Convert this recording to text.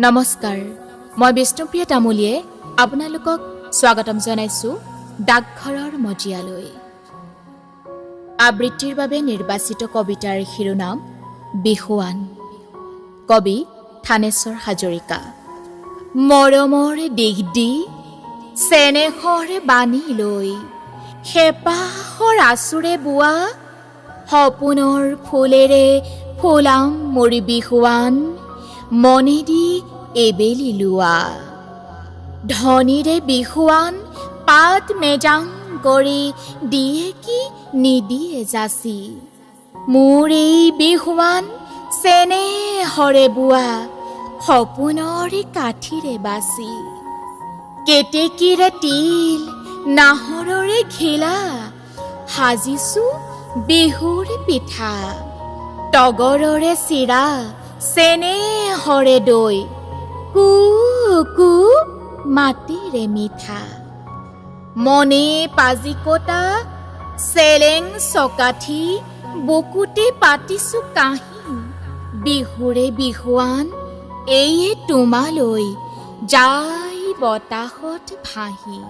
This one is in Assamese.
নমস্কাৰ, মই বিষ্ণুপ্ৰিয়া তামুলীয়ে আপোনালোকক স্বাগতম জনাইছোঁ ডাকঘৰৰ মজিয়ালৈ। আবৃত্তিৰ বাবে নিৰ্বাচিত কবিতাৰ শিৰোনাম বিহুৱান। কবি থানেশ্বৰ হাজৰিকা। মৰমৰ দিশ দি চেনেহৰ বাণী লৈ হেঁপাহৰ আঁচোৰে বোৱা সপোনৰ ফুলেৰে ফুলাম মোৰ বিহুৱান, মনে দি এবেলি লোৱা। ধনীৰে বিহুৱান পাত মেজাং কৰি দিয়ে কি নিদিয়ে যাচি, মোৰ এই বিহুৱান চেনেহৰে বোৱা সপোনৰে কাঠিৰে বাচি। কেতেকীৰে তিল নাহৰৰে ঘিলা সাজিছোঁ বিহুৰ পিঠা, তগৰৰে চিৰা চেনেহৰে দৈ কু কু মাতেৰে মিঠা। মনে পাজি কটা চেলেং চকাঠি বুকুতে পাতিছোঁ কাহি, বিহুৰে বিহুৱান এইয়ে তোমালৈ যায় বতাহত ভাহি।